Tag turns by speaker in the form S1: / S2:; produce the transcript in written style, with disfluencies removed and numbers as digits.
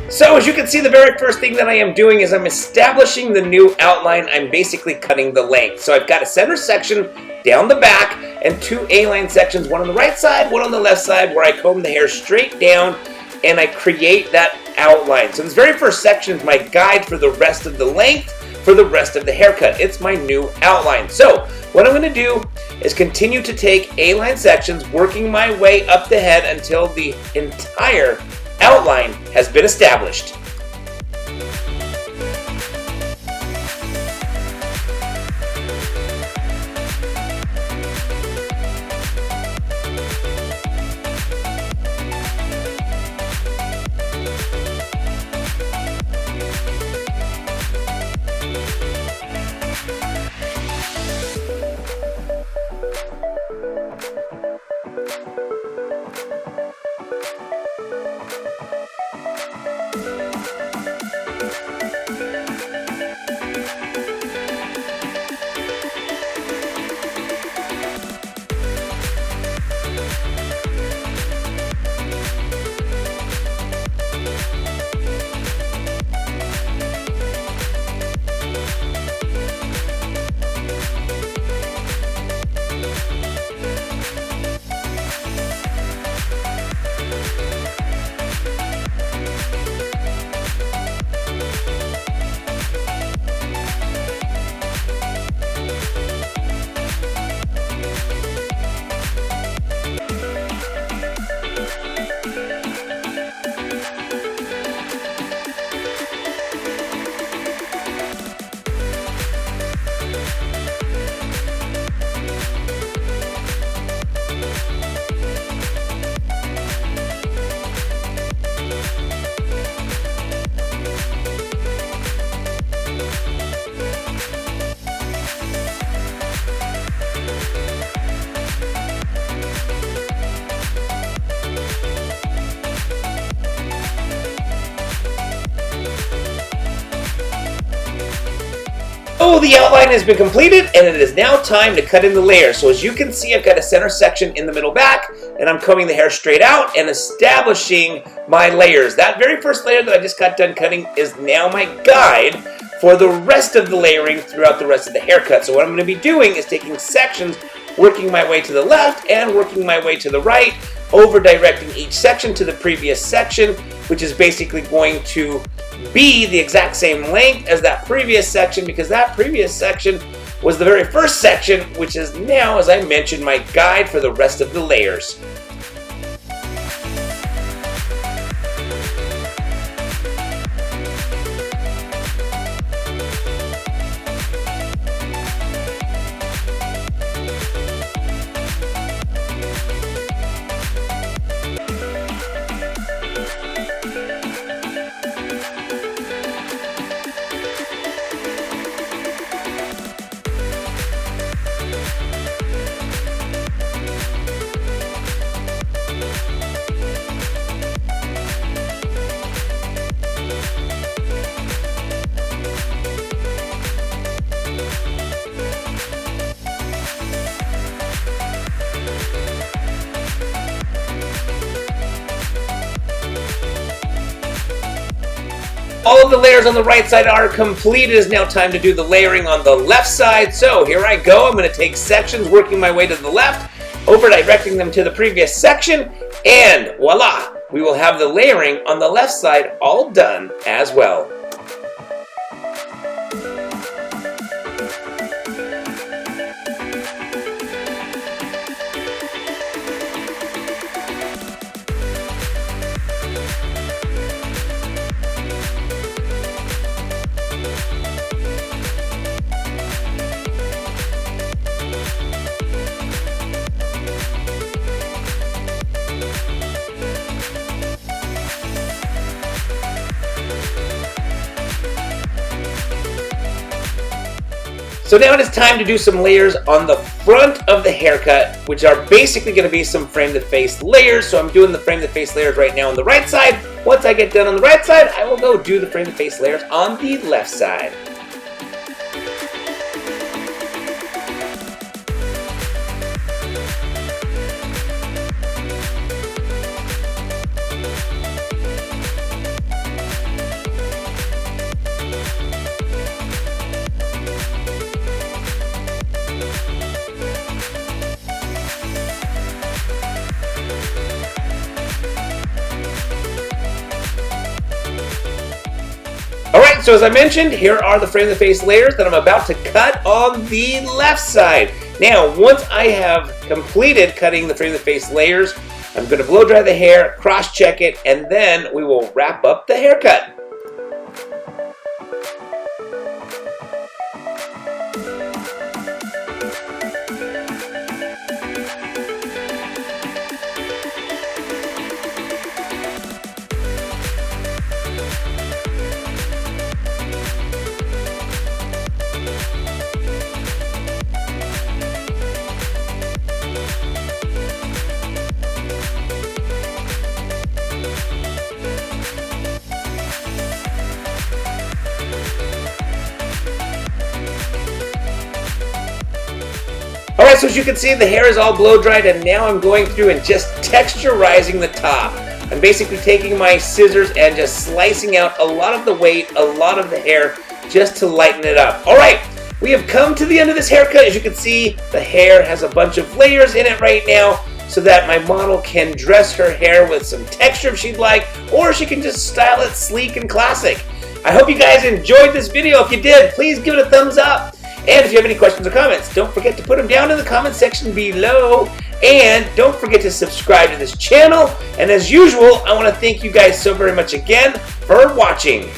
S1: So as you can see, the very first thing that I am doing is I'm establishing the new outline. I'm basically cutting the length. So I've got a center section down the back and two A-line sections, one on the right side, one on the left side, where I comb the hair straight down and I create that outline. So this very first section is my guide for the rest of the length, for the rest of the haircut. It's my new outline. So what I'm going to do is continue to take A-line sections, working my way up the head until the entire outline has been established. So the outline has been completed and it is now time to cut in the layers. So as you can see, I've got a center section in the middle back and I'm combing the hair straight out and establishing my layers. That very first layer that I just got done cutting is now my guide for the rest of the layering throughout the rest of the haircut. So what I'm going to be doing is taking sections, working my way to the left and working my way to the right, over directing each section to the previous section, which is basically going to be the exact same length as that previous section, because that previous section was the very first section, which is now, as I mentioned, my guide for the rest of the layers. All of the layers on the right side are complete. It is now time to do the layering on the left side. So here I go. I'm going to take sections, working my way to the left, over directing them to the previous section, and voila! We will have the layering on the left side all done as well. So now it is time to do some layers on the front of the haircut, which are basically going to be some frame-to-face layers. So I'm doing the frame-to-face layers right now on the right side. Once I get done on the right side, I will go do the frame-to-face layers on the left side. so as I mentioned, here are the frame of the face layers that I'm about to cut on the left side. Now, once I have completed cutting the frame of the face layers, I'm going to blow dry the hair, cross-check it, and then we will wrap up the haircut. Alright, so as you can see, the hair is all blow dried, and now I'm going through and just texturizing the top. I'm basically taking my scissors and just slicing out a lot of the weight, a lot of the hair, just to lighten it up. Alright, we have come to the end of this haircut. As you can see, the hair has a bunch of layers in it right now, so that my model can dress her hair with some texture if she'd like, or she can just style it sleek and classic. I hope you guys enjoyed this video. If you did, please give it a thumbs up. And if you have any questions or comments, don't forget to put them down in the comment section below. And don't forget to subscribe to this channel. And as usual, I want to thank you guys so very much again for watching.